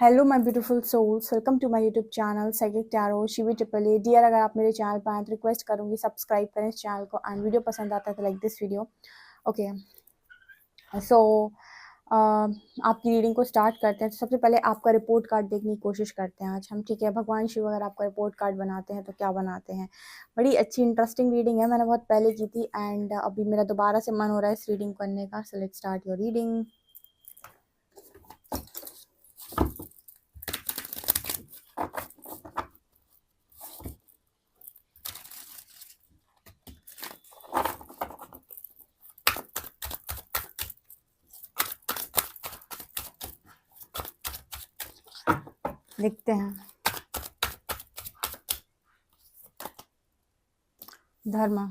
Hello my beautiful souls, welcome to my YouTube channel psychic tarot Shivi triple A. Dear, अगर आप मेरे channel पर आए तो रिक्वेस्ट करूंगी सब्सक्राइब करें इस चैनल को, एंड वीडियो पसंद आता है तो लाइक दिस वीडियो। ओके, सो आपकी रीडिंग को स्टार्ट करते हैं। तो सबसे पहले आपका रिपोर्ट कार्ड देखने की कोशिश करते हैं आज हम, ठीक है। भगवान शिव अगर आपका रिपोर्ट कार्ड बनाते हैं तो क्या बनाते हैं। बड़ी अच्छी इंटरेस्टिंग रीडिंग है, मैंने बहुत पहले की थी एंड अभी मेरा दोबारा से मन हो रहा है इस रीडिंग करने का। So let's start your reading. देखते हैं। धर्म,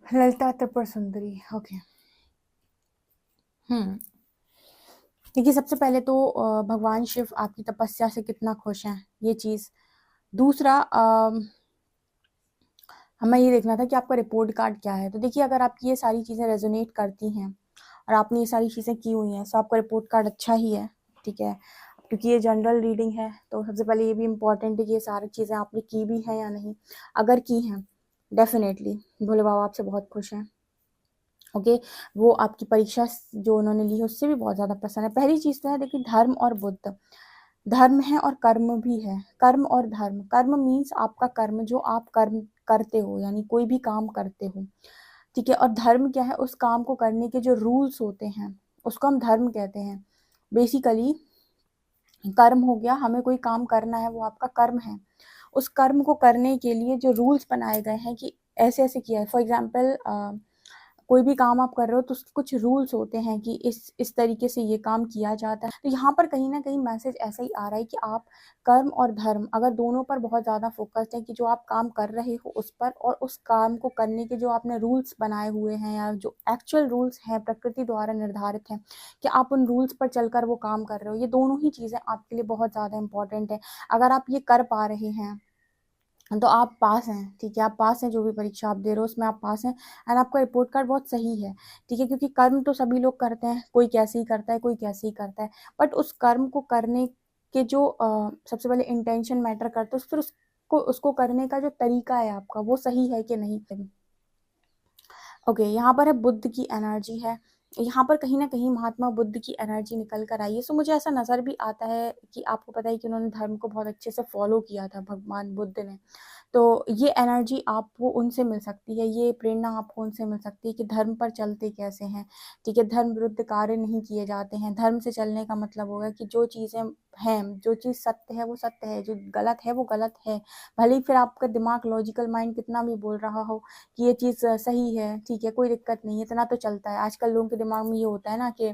ललिता त्रिपुर सुंदरी। ओके, देखिए, सबसे पहले तो भगवान शिव आपकी तपस्या से कितना खुश हैं, ये चीज़। दूसरा, हमें ये देखना था कि आपका रिपोर्ट कार्ड क्या है। तो देखिए, अगर आपकी ये सारी चीज़ें रेजोनेट करती हैं और आपने ये सारी चीज़ें की हुई हैं, तो आपका रिपोर्ट कार्ड अच्छा ही है, ठीक है। क्योंकि ये जनरल रीडिंग है, तो सबसे पहले ये भी इम्पॉर्टेंट है कि ये सारी चीज़ें आपने की भी हैं या नहीं। अगर की हैं, डेफिनेटली भोले बाबा आपसे बहुत खुश हैं। ओके, वो आपकी परीक्षा जो उन्होंने ली है उससे भी बहुत ज़्यादा प्रसन्न है। पहली चीज़ तो है, देखिए, धर्म और बुद्ध। धर्म है और कर्म भी है। कर्म और धर्म, कर्म मीन्स आपका कर्म जो आप कर्म करते हो, यानी कोई भी काम करते हो, ठीक है। और धर्म क्या है, उस काम को करने के जो रूल्स होते हैं उसको हम धर्म कहते हैं। बेसिकली कर्म हो गया, हमें कोई काम करना है, वो आपका कर्म है। उस कर्म को करने के लिए जो रूल्स बनाए गए हैं कि ऐसे ऐसे किया है। फॉर एग्जाम्पल, कोई भी काम आप कर रहे हो तो उसके कुछ रूल्स होते हैं कि इस तरीके से ये काम किया जाता है। तो यहाँ पर कहीं ना कहीं मैसेज ऐसा ही आ रहा है कि आप कर्म और धर्म अगर दोनों पर बहुत ज़्यादा फोकस्ड है, कि जो आप काम कर रहे हो उस पर, और उस काम को करने के जो आपने रूल्स बनाए हुए हैं या जो एक्चुअल रूल्स हैं प्रकृति द्वारा निर्धारित हैं, कि आप उन रूल्स पर चलकर वो काम कर रहे हो, ये दोनों ही चीज़ें आपके लिए बहुत ज़्यादा इंपॉर्टेंट है। अगर आप ये कर पा रहे हैं तो आप पास हैं, ठीक है। आप पास हैं, जो भी परीक्षा आप दे रहे हो उसमें आप पास हैं, एंड आपका रिपोर्ट कार्ड बहुत सही है, ठीक है। क्योंकि कर्म तो सभी लोग करते हैं, कोई कैसे ही करता है, कोई कैसे ही करता है, बट उस कर्म को करने के जो सबसे पहले इंटेंशन मैटर करता है, फिर उसको उसको करने का जो तरीका है आपका, वो सही है कि नहीं। ओके, यहाँ पर है बुद्ध की एनर्जी है। यहाँ पर कहीं ना कहीं महात्मा बुद्ध की एनर्जी निकल कर आई है। सो मुझे ऐसा नज़र भी आता है कि आपको पता है कि उन्होंने धर्म को बहुत अच्छे से फॉलो किया था, भगवान बुद्ध ने। तो ये एनर्जी आपको उनसे मिल सकती है, ये प्रेरणा आपको उनसे मिल सकती है कि धर्म पर चलते कैसे हैं, ठीक है। धर्म विरुद्ध कार्य नहीं किए जाते हैं। धर्म से चलने का मतलब होगा कि जो चीज़ें हैं, जो चीज़ सत्य है वो सत्य है, जो गलत है वो गलत है। भले ही फिर आपका दिमाग, लॉजिकल माइंड कितना भी बोल रहा हो कि ये चीज़ सही है, ठीक है, कोई दिक्कत नहीं है, इतना तो चलता है। आजकल लोगों के दिमाग में ये होता है ना कि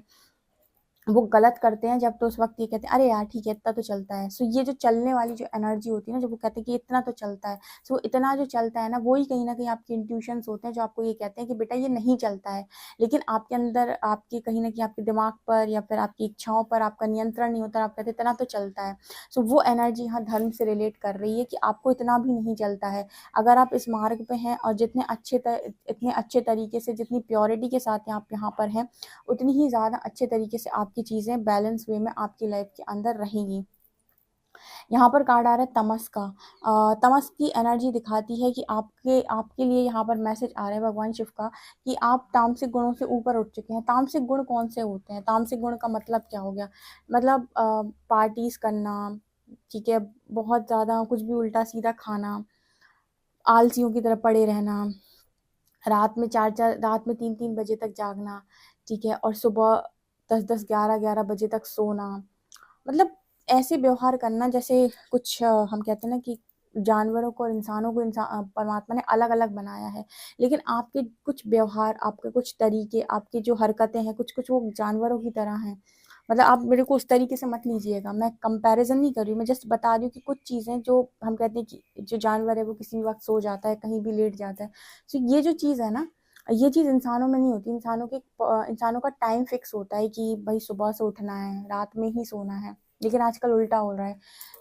वो गलत करते हैं जब, तो उस वक्त ये कहते हैं अरे यार ठीक है इतना तो चलता है। सो ये जो चलने वाली जो एनर्जी होती है ना, जब वो कहते हैं कि इतना तो चलता है, सो इतना जो चलता है ना, वही कहीं ना कहीं आपके इंट्यूशंस होते हैं जो आपको ये कहते हैं कि बेटा ये नहीं चलता है। लेकिन आपके अंदर, आपके कहीं ना कहीं आपके दिमाग पर या फिर आपकी इच्छाओं पर आपका नियंत्रण नहीं होता, आप कहते हैं इतना तो चलता है। सो वो एनर्जी यहाँ धर्म से रिलेट कर रही है कि आपको इतना भी नहीं चलता है। अगर आप इस मार्ग पे हैं और इतने अच्छे तरीके से, जितनी प्योरिटी के साथ आप यहाँ पर हैं, उतनी ही ज़्यादा अच्छे तरीके से आपकी चीज़ें बैलेंस वे में आपकी लाइफ के अंदर रहेंगी। यहाँ पर कार्ड आ रहा है तमस का। तमस की एनर्जी दिखाती है कि आपके आपके लिए यहाँ पर मैसेज आ रहा है भगवान शिव का, कि आप तामसिक गुणों से ऊपर उठ चुके हैं। तामसिक गुण कौन से होते हैं? तामसिक गुण का मतलब क्या हो गया? मतलब पार्टीज करना, ठीक है, बहुत ज़्यादा कुछ भी उल्टा सीधा खाना, आलसियों की तरह पड़े रहना, रात में 3-3 बजे तक जागना, ठीक है, और सुबह 10-10, 11-11 बजे तक सोना। मतलब ऐसे व्यवहार करना जैसे कुछ हम कहते हैं ना कि जानवरों को और इंसानों को परमात्मा ने अलग-अलग बनाया है। लेकिन आपके कुछ व्यवहार, आपके कुछ तरीके, आपकी जो हरकतें हैं, कुछ-कुछ वो जानवरों की तरह हैं। मतलब आप मेरे को उस तरीके से मत लीजिएगा, मैं कंपैरिज़न नहीं कर रही हूँ, मैं जस्ट बता रही हूँ कि कुछ चीज़ें जो हम कहते हैं कि जो जानवर है वो किसी भी वक़्त सो जाता है, कहीं भी लेट जाता है। तो ये जो चीज़ है ना, ये चीज़ इंसानों में नहीं होती। इंसानों का टाइम फिक्स होता है कि भाई सुबह से उठना है, रात में ही सोना है। लेकिन आजकल उल्टा हो रहा है।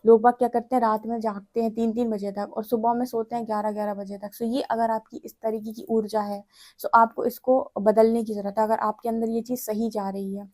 लोग बाग क्या करते हैं, रात में जागते हैं 3-3 बजे तक और सुबह में सोते हैं 11-11 बजे तक। सो ये अगर आपकी इस तरीके की ऊर्जा है, सो आपको इसको बदलने की ज़रूरत है। अगर आपके अंदर ये चीज़ सही जा रही है,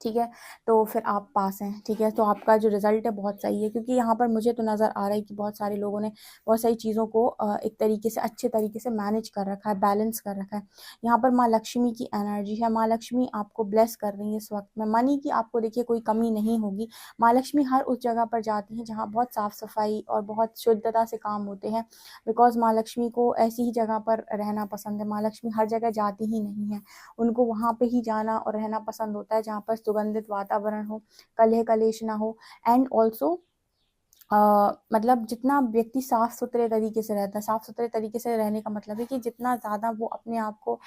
ठीक है, तो फिर आप पास हैं, ठीक है। तो आपका जो रिज़ल्ट है बहुत सही है, क्योंकि यहाँ पर मुझे तो नज़र आ रहा है कि बहुत सारे लोगों ने बहुत सारी चीज़ों को एक तरीके से, अच्छे तरीके से मैनेज कर रखा है, बैलेंस कर रखा है। यहाँ पर माँ लक्ष्मी की एनर्जी है। माँ लक्ष्मी आपको ब्लेस कर रही है इस वक़्त में। मनी की आपको देखिए कोई कमी नहीं होगी। माँ लक्ष्मी हर उस जगह पर जाती हैं जहाँ बहुत साफ-सफाई और बहुत शुद्धता से काम होते हैं, बिकॉज़ माँ लक्ष्मी को ऐसी ही जगह पर रहना पसंद है। माँ लक्ष्मी हर जगह जाती ही नहीं हैं। उनको वहाँ पे ही जाना और रहना पसंद होता है जहाँ पर सुगंधित वातावरण हो, कलह कलेश ना हो, एंड ऑल्सो अ, मतलब जितना व्यक्ति साफ-सुथरे तरीके से रहता है, साफ-सुथरे तरीके से रहने का मतलब है कि जितना ज़्यादा वो अपने आप को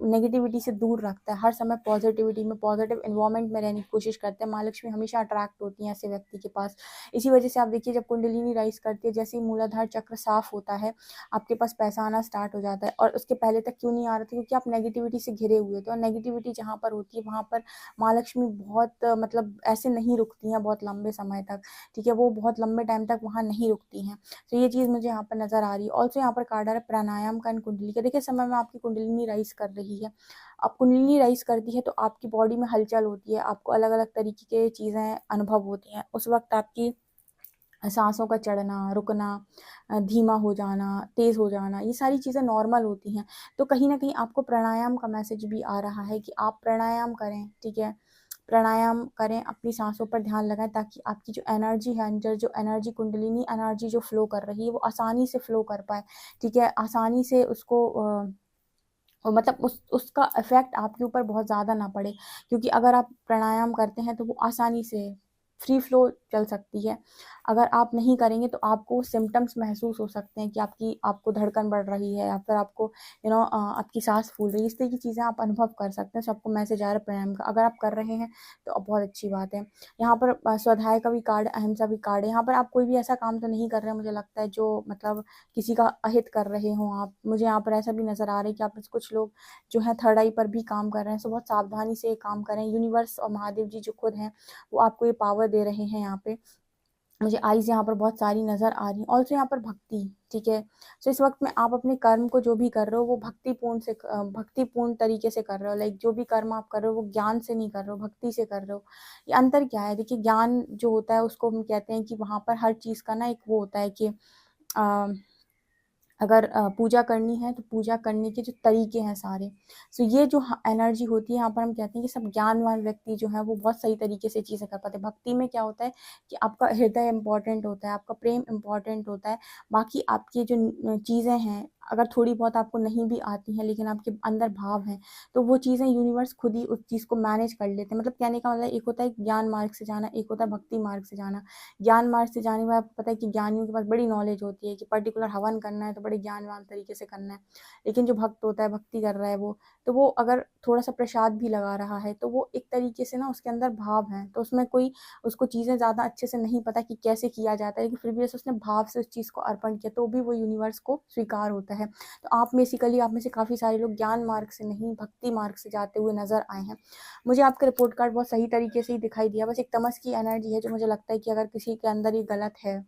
नेगेटिविटी से दूर रखता है, हर समय पॉज़िटिविटी में, पॉज़िटिव एनवायरनमेंट में रहने की कोशिश करते हैं, माँ लक्ष्मी हमेशा अट्रैक्ट होती हैं ऐसे व्यक्ति के पास। इसी वजह से आप देखिए जब कुंडलिनी राइज़ करती है, जैसे ही मूलाधार चक्र साफ होता है, आपके पास पैसा आना स्टार्ट हो जाता है। और उसके पहले तक क्यों नहीं आ रहा था? क्योंकि आप नेगेटिविटी से घिरे हुए थे, और नेगेटिविटी जहाँ पर होती है, वहाँ पर माँ लक्ष्मी बहुत मतलब ऐसे नहीं रुकती हैं बहुत लंबे समय तक। ठीक है, वो बहुत लंबे टाइम तक वहाँ नहीं रुकती हैं। तो ये चीज़ मुझे यहाँ पर नज़र आ रही है। ऑल्सो यहाँ पर कार्ड आ रहा है प्राणायाम का एंड कुंडली का। देखिए, समय में आपकी कुंडलिनी राइज़ कर रही है। अब कुंडलिनी राइज़ करती है तो आपकी बॉडी में हलचल होती है, आपको अलग-अलग तरीके की चीज़ें अनुभव होती हैं। उस वक़्त आपकी साँसों का चढ़ना, रुकना, धीमा हो जाना, तेज़ हो जाना, ये सारी चीज़ें नॉर्मल होती हैं। तो कहीं न कहीं आपको प्राणायाम का मैसेज भी आ रहा है कि आप प्राणायाम करें, ठीक है? प्राणायाम करें, अपनी साँसों पर ध्यान लगाएँ, ताकि आपकी जो एनर्जी है अंदर, जो एनर्जी कुंडलिनी एनर्जी जो फ्लो कर रही है, वो आसानी से फ्लो कर पाए, ठीक है? आसानी से उसको मतलब उसका इफ़ेक्ट आपके ऊपर बहुत ज़्यादा ना पड़े। क्योंकि अगर आप प्राणायाम करते हैं तो वो आसानी से फ्री फ्लो चल सकती है। अगर आप नहीं करेंगे तो आपको सिम्पटम्स महसूस हो सकते हैं कि आपको धड़कन बढ़ रही है, या फिर आपको आपकी साँस फूल रही है। इस तरह की चीज़ें आप अनुभव कर सकते हैं। सो आपको मैसेज आ रहा है प्राणायाम का। अगर आप कर रहे हैं तो बहुत अच्छी बात है। यहाँ पर स्वाध्याय का भी कार्ड, अहिंसा भी कार्ड है। यहाँ पर आप कोई भी ऐसा काम तो नहीं कर रहे हैं, मुझे लगता है, जो मतलब किसी का अहित कर रहे हों आप। मुझे यहाँ पर ऐसा भी नज़र आ रहा है कि आप में से कुछ लोग जो हैं थर्ड आई पर भी काम कर रहे हैं। सो बहुत सावधानी से ये काम करें। यूनिवर्स और महादेव जी जो खुद हैं, वो आपको ये पावर दे रहे हैं यहाँ पे। मुझे आइज़ यहाँ पर बहुत सारी नज़र आ रही हैं। ऑल्सो यहाँ पर भक्ति, ठीक है? सो इस वक़्त में आप अपने कर्म को जो भी कर रहे हो, वो भक्तिपूर्ण तरीके से कर रहे हो। लाइक जो भी कर्म आप कर रहे हो, वो ज्ञान से नहीं कर रहे हो, भक्ति से कर रहे हो। ये अंतर क्या है? देखिए, ज्ञान जो होता है उसको हम कहते हैं कि वहाँ पर हर चीज़ का ना एक वो होता है कि अ अगर पूजा करनी है तो पूजा करने के जो तरीके हैं सारे, सो ये जो एनर्जी होती है, यहाँ पर हम कहते हैं कि सब ज्ञानवान व्यक्ति जो है वो बहुत सही तरीके से चीज़ें कर पाते हैं। भक्ति में क्या होता है कि आपका हृदय इम्पोर्टेंट होता है, आपका प्रेम इम्पोर्टेंट होता है। बाकी आपकी जो चीज़ें हैं, अगर थोड़ी बहुत आपको नहीं भी आती हैं लेकिन आपके अंदर भाव हैं, तो वो चीज़ें यूनिवर्स खुद ही उस चीज़ को मैनेज कर लेते हैं। मतलब कहने का मतलब एक होता है ज्ञान मार्ग से जाना, एक होता है भक्ति मार्ग से जाना। ज्ञान मार्ग से जाने में आपको पता है कि ज्ञानियों के पास बड़ी नॉलेज होती है कि पर्टिकुलर हवन करना है तो बड़े ज्ञानवान तरीके से करना है। लेकिन जो भक्त होता है, भक्ति कर रहा है वो, तो वो अगर थोड़ा-सा प्रसाद भी लगा रहा है, तो वो एक तरीके से ना उसके अंदर भाव है, तो उसमें कोई उसको चीज़ें ज़्यादा अच्छे से नहीं पता कि कैसे किया जाता है, लेकिन फिर भी जैसे उसने भाव से उस चीज़ को अर्पण किया, तो भी वो यूनिवर्स को स्वीकार होता है। तो आप में से काफ़ी सारे लोग ज्ञान मार्ग से नहीं, भक्ति मार्ग से जाते हुए नज़र आए हैं। मुझे आपका रिपोर्ट कार्ड बहुत सही तरीके से ही दिखाई दिया, बस एक तमस की एनर्जी है जो मुझे लगता है कि अगर किसी के अंदर ये गलत है,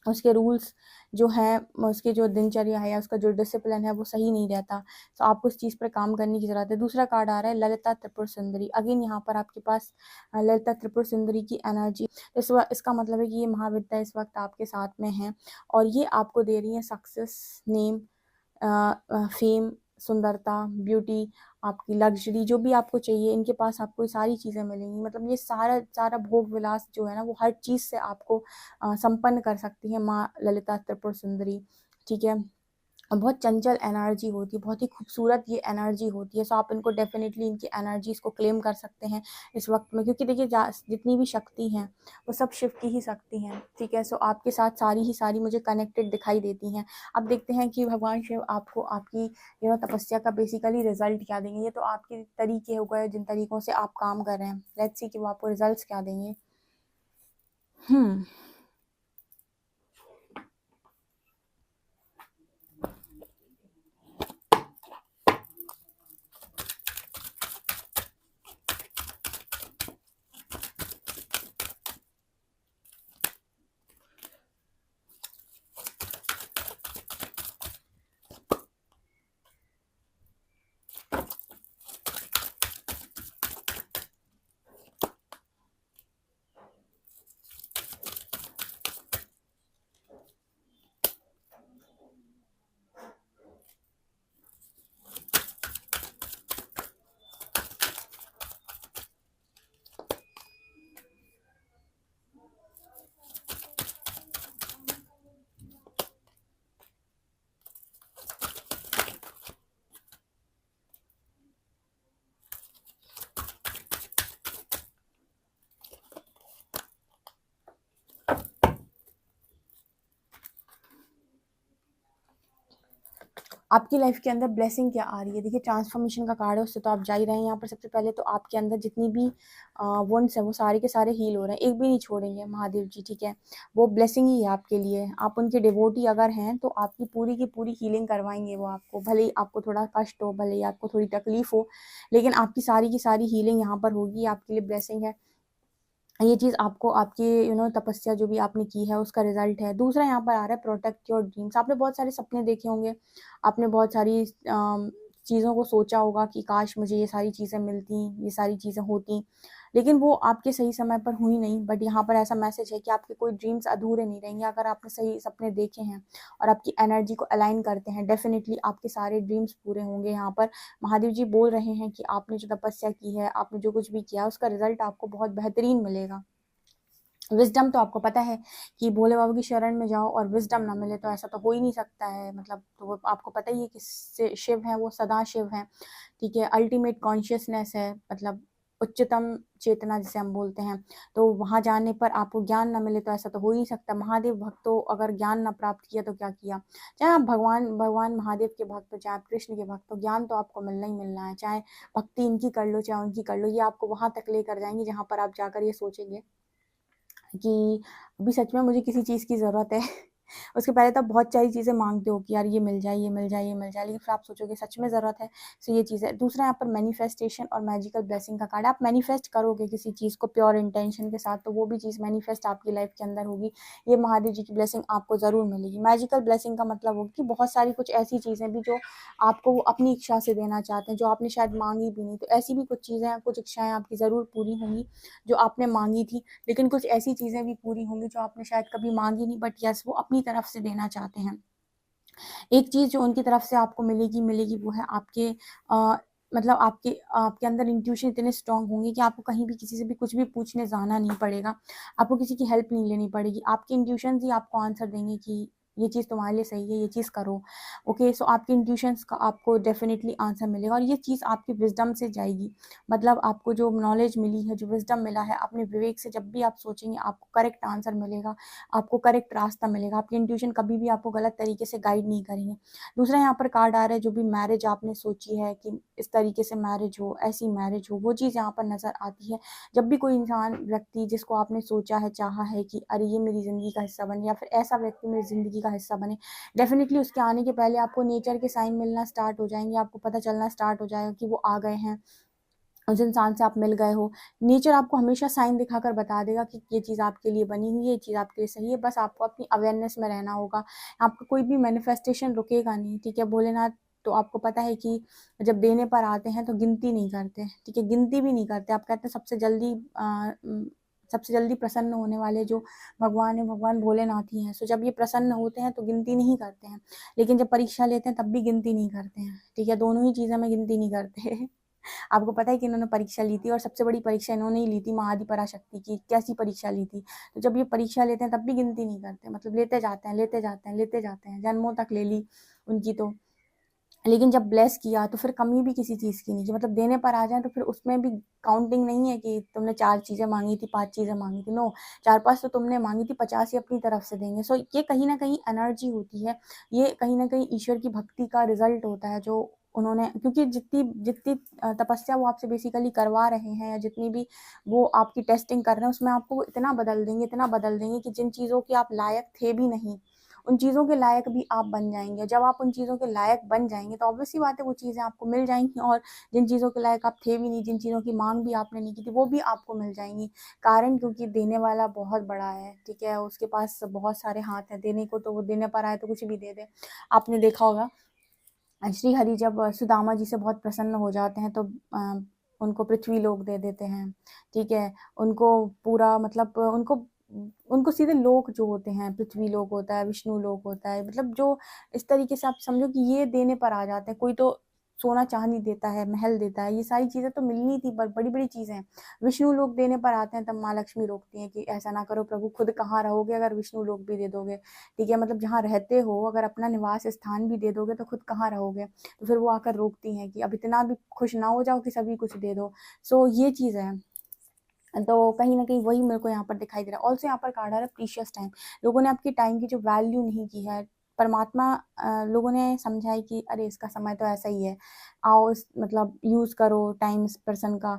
उसके रूल्स जो हैं, उसकी जो दिनचर्या है या उसका जो डिसिप्लिन है वो सही नहीं रहता, तो आपको उस चीज़ पर काम करने की ज़रूरत है। दूसरा कार्ड आ रहा है ललिता त्रिपुर सुंदरी। अगेन यहाँ पर आपके पास ललिता त्रिपुर सुंदरी की एनर्जी, इसका मतलब है कि ये महाविद्या इस वक्त आपके साथ में है और ये आपको दे रही है सक्सेस, नेम, फेम, सुंदरता, ब्यूटी, आपकी लग्जरी, जो भी आपको चाहिए इनके पास आपको ये सारी चीज़ें मिलेंगी। मतलब ये सारा सारा भोग विलास जो है ना वो हर चीज़ से आपको संपन्न कर सकती है माँ ललिता त्रिपुर सुंदरी, ठीक है। और बहुत चंचल एनर्जी होती है, बहुत ही खूबसूरत ये एनर्जी होती है, सो आप इनको डेफिनेटली इनकी एनर्जीज़ को क्लेम कर सकते हैं इस वक्त में, क्योंकि देखिए जितनी भी शक्ति हैं वो सब शिव की ही शक्ति हैं, ठीक है। सो आपके साथ सारी ही सारी मुझे कनेक्टेड दिखाई देती हैं। अब देखते हैं कि भगवान शिव आपको आपकी तपस्या का बेसिकली रिजल्ट क्या देंगे। ये तो आपके तरीके हो गए जिन तरीकों से आप काम कर रहे हैं, लेट्स सी कि वो आपको रिजल्ट क्या देंगे। आपकी लाइफ के अंदर ब्लेसिंग क्या आ रही है। देखिए ट्रांसफॉर्मेशन का कार्ड है, उससे तो आप जा ही रहे हैं। यहाँ पर सबसे पहले तो आपके अंदर जितनी भी वुंड्स हैं वो सारे के सारे हील हो रहे हैं, एक भी नहीं छोड़ेंगे महादेव जी, ठीक है। वो ब्लेसिंग ही है आपके लिए। आप उनके डिवोटी अगर हैं तो आपकी पूरी की पूरी हीलिंग करवाएंगे वो आपको, भले ही आपको थोड़ा कष्ट हो, भले ही आपको थोड़ी तकलीफ हो, लेकिन आपकी सारी की सारी हीलिंग यहाँ पर होगी, आपके लिए ब्लेसिंग है। ये चीज़ आपको आपकी तपस्या जो भी आपने की है उसका रिजल्ट है। दूसरा यहाँ पर आ रहा है प्रोटेक्ट योर ड्रीम्स। आपने बहुत सारे सपने देखे होंगे, आपने बहुत सारी चीज़ों को सोचा होगा कि काश मुझे ये सारी चीज़ें मिलती, ये सारी चीज़ें होती, लेकिन वो आपके सही समय पर हुई नहीं। बट यहाँ पर ऐसा मैसेज है कि आपके कोई ड्रीम्स अधूरे नहीं रहेंगे। अगर आपने सही सपने देखे हैं और आपकी एनर्जी को अलाइन करते हैं, डेफिनेटली आपके सारे ड्रीम्स पूरे होंगे। यहाँ पर महादेव जी बोल रहे हैं कि आपने जो तपस्या की है, आपने जो कुछ भी किया, उसका रिजल्ट आपको बहुत बेहतरीन मिलेगा। विज़डम तो आपको पता है कि भोले बाबा की शरण में जाओ और विज़डम ना मिले तो ऐसा तो हो ही नहीं सकता है। मतलब तो वो आपको पता ही है कि शिव हैं वो सदा शिव हैं, ठीक है। अल्टीमेट कॉन्शियसनेस है, मतलब उच्चतम चेतना जिसे हम बोलते हैं। तो वहाँ जाने पर आपको ज्ञान ना मिले तो ऐसा तो हो ही नहीं सकता। महादेव भक्तों अगर ज्ञान ना प्राप्त किया तो क्या किया। चाहे आप भगवान महादेव के भक्त हो, चाहे आप कृष्ण के भक्त हो, ज्ञान तो आपको मिलना ही मिलना है। चाहे भक्ति इनकी कर लो चाहे उनकी कर लो, ये आपको वहाँ तक लेकर जाएंगे जहाँ पर आप जाकर ये सोचेंगे कि अभी सच में मुझे किसी चीज़ की ज़रूरत है। उसके पहले तो आप बहुत सारी चीज़ें माँगते हो कि यार ये मिल जाए, ये मिल जाए, ये मिल जाए, लेकिन फिर आप सोचोगे सच में ज़रूरत है, सो ये चीज़ है। दूसरा यहाँ पर मैनिफेस्टेशन और मैजिकल ब्लेसिंग का कार्ड है। आप मैनिफेस्ट करोगे किसी चीज़ को प्योर इंटेंशन के साथ, तो वो भी चीज़ मैनिफेस्ट आपकी लाइफ के अंदर होगी। ये महादेव जी की ब्लेसिंग आपको ज़रूर मिलेगी। मैजिकल ब्लेसिंग का मतलब होगा कि बहुत सारी कुछ ऐसी चीज़ें भी जो आपको वो अपनी इच्छा से देना चाहते हैं, जो आपने शायद माँगी भी नहीं, तो ऐसी भी कुछ चीज़ें, कुछ इच्छाएँ आपकी ज़रूर पूरी होंगी जो आपने माँगी थी। लेकिन कुछ ऐसी चीज़ें भी पूरी होंगी जो आपने शायद कभी मांगी नहीं, बट यस वो अपनी तरफ से देना चाहते हैं। एक चीज़ जो उनकी तरफ से आपको मिलेगी वो है आपके मतलब आपके आपके अंदर इंट्यूशन इतने स्ट्रांग होंगे कि आपको कहीं भी किसी से भी कुछ भी पूछने जाना नहीं पड़ेगा, आपको किसी की हेल्प नहीं लेनी पड़ेगी। आपके इंट्यूशन ही आपको आंसर देंगे कि ये चीज़ तुम्हारे लिए सही है, ये चीज़ करो। ओके, सो आपके इंट्यूशंस का आपको डेफिनेटली आंसर मिलेगा और ये चीज़ आपकी विजडम से जाएगी। मतलब आपको जो नॉलेज मिली है, जो विजडम मिला है, अपने विवेक से जब भी आप सोचेंगे आपको करेक्ट आंसर मिलेगा, आपको करेक्ट रास्ता मिलेगा। आपकी इंट्यूशन कभी भी आपको गलत तरीके से गाइड नहीं करेंगे। दूसरा यहाँ पर कार्ड आ रहा है, जो भी मैरिज आपने सोची है कि इस तरीके से मैरिज हो, ऐसी मैरिज हो, वो चीज़ यहाँ पर नज़र आती है। जब भी कोई इंसान व्यक्ति जिसको आपने सोचा है, चाहा है कि अरे ये मेरी ज़िंदगी का हिस्सा बने या फिर ऐसा व्यक्ति मेरी ज़िंदगी का हिस्सा बने, डेफिनेटली उसके आने के पहले आपको नेचर के साइन मिलना स्टार्ट हो जाएंगे, आपको पता चलना स्टार्ट हो जाएगा कि वो आ गए हैं, उस इंसान से आप मिल गए हो। नेचर आपको हमेशा साइन दिखाकर बता देगा कि ये चीज़ आपके लिए बनी हुई है, ये चीज़ आपके लिए सही है। बस आपको अपनी अवेयरनेस में रहना होगा। आपका कोई भी मैनिफेस्टेशन रुकेगा नहीं, ठीक है। भोलेनाथ तो आपको पता है कि जब देने पर आते हैं तो गिनती नहीं करते, ठीक है, गिनती भी नहीं करते। आप कहते हैं सबसे जल्दी प्रसन्न होने वाले जो भगवान है, भगवान भोलेनाथ ही हैं। सो जब ये प्रसन्न होते हैं तो गिनती नहीं करते हैं, लेकिन जब परीक्षा लेते हैं तब भी गिनती नहीं करते हैं, ठीक है। दोनों ही चीज़ें में गिनती नहीं करते। आपको पता है कि इन्होंने परीक्षा ली थी और सबसे बड़ी परीक्षा इन्होंने ही ली थी, माँ आदि पराशक्ति की। कैसी परीक्षा ली थी? तो जब ये परीक्षा लेते हैं तब भी गिनती नहीं करते, मतलब लेते जाते हैं, लेते जाते हैं, लेते जाते हैं, जन्मों तक ले ली उनकी तो। लेकिन जब ब्लेस किया तो फिर कमी भी किसी चीज़ की नहीं की, मतलब देने पर आ जाए तो फिर उसमें भी काउंटिंग नहीं है कि तुमने 4 चीज़ें मांगी थी, 5 चीज़ें मांगी थी। नो, 4-5 तो तुमने मांगी थी, 50 ही अपनी तरफ से देंगे। सो ये कहीं ना कहीं एनर्जी होती है, ये कहीं ना कहीं ईश्वर की भक्ति का रिजल्ट होता है जो उन्होंने, क्योंकि जितनी जितनी तपस्या वो आपसे बेसिकली करवा रहे हैं, या जितनी भी वो आपकी टेस्टिंग कर रहे हैं, उसमें आपको इतना बदल देंगे, इतना बदल देंगे कि जिन चीज़ों के आप लायक थे भी नहीं, उन चीज़ों के लायक भी आप बन जाएंगे। जब आप उन चीज़ों के लायक बन जाएंगे तो ऑब्वियस सी बात है वो चीज़ें आपको मिल जाएंगी, और जिन चीज़ों के लायक आप थे भी नहीं, जिन चीज़ों की मांग भी आपने नहीं की थी, वो भी आपको मिल जाएंगी। कारण क्योंकि देने वाला बहुत बड़ा है, ठीक है, उसके पास बहुत सारे हाथ हैं देने को, तो वो देने पर आए तो कुछ भी दे दे। आपने देखा होगा श्री हरि जब सुदामा जी से बहुत प्रसन्न हो जाते हैं तो उनको पृथ्वी लोक दे देते हैं, ठीक है। उनको पूरा मतलब उनको उनको सीधे लोक जो होते हैं, पृथ्वी लोक होता है, विष्णु लोक होता है, मतलब जो इस तरीके से आप समझो कि ये देने पर आ जाते हैं। कोई तो सोना चांदी देता है, महल देता है, ये सारी चीज़ें तो मिलनी थी, पर बड़ी बड़ी चीज़ें हैं। विष्णु लोक देने पर आते हैं तब माँ लक्ष्मी रोकती हैं कि ऐसा ना करो प्रभु, खुद कहाँ रहोगे अगर विष्णु लोक भी दे दोगे, ठीक है। मतलब जहाँ रहते हो अगर अपना निवास स्थान भी दे दोगे तो खुद कहाँ रहोगे। तो फिर वो आकर रोकती हैं कि अब इतना भी खुश ना हो जाओ कि सभी कुछ दे दो। सो ये चीज़ है। तो कहीं न कहीं वही मेरे को यहाँ पर दिखाई दे रहा है। ऑल्सो यहाँ पर कार्ड आ रहा है प्रीशियस टाइम। लोगों ने आपकी टाइम की जो वैल्यू नहीं की है। परमात्मा लोगों ने समझा है कि अरे इसका समय तो ऐसा ही है। आओ इस मतलब यूज़ करो टाइम इस पर्सन का,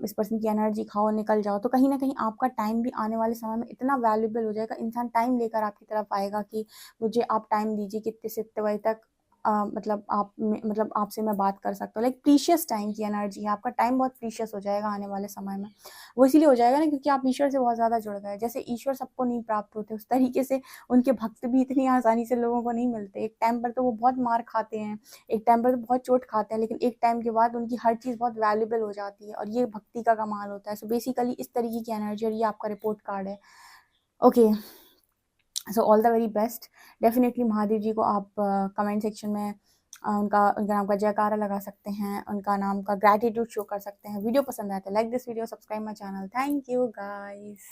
इस पर्सन की एनर्जी खाओ, निकल जाओ। तो कहीं न कहीं आपका टाइम भी आने वाले समय में इतना वैल्यूएबल हो जाएगा, इंसान टाइम लेकर आपकी तरफ आएगा कि मुझे आप टाइम दीजिए कि इतने से इतने बजे तक मतलब आपसे मैं बात कर सकता हूँ। लाइक प्रीशियस टाइम की एनर्जी है, आपका टाइम बहुत प्रीशियस हो जाएगा आने वाले समय में। वो इसीलिए हो जाएगा ना क्योंकि आप ईश्वर से बहुत ज़्यादा जुड़ गए। जैसे ईश्वर सबको नहीं प्राप्त होते, उस तरीके से उनके भक्त भी इतनी आसानी से लोगों को नहीं मिलते। एक टाइम पर तो वो बहुत मार खाते हैं, एक टाइम पर तो बहुत चोट खाते हैं, लेकिन एक टाइम के बाद उनकी हर चीज़ बहुत वैल्यूएबल हो जाती है, और ये भक्ति का कमाल होता है। सो बेसिकली इस तरीके की एनर्जी, और ये आपका रिपोर्ट कार्ड है। Okay, so all the very best. Definitely Mahadev ji को आप कमेंट सेक्शन में उनका उनका नाम का जयकारा लगा सकते हैं, उनका नाम का ग्रैटिट्यूड शो कर सकते हैं। वीडियो पसंद आया तो like this video, subscribe my channel. Thank you guys.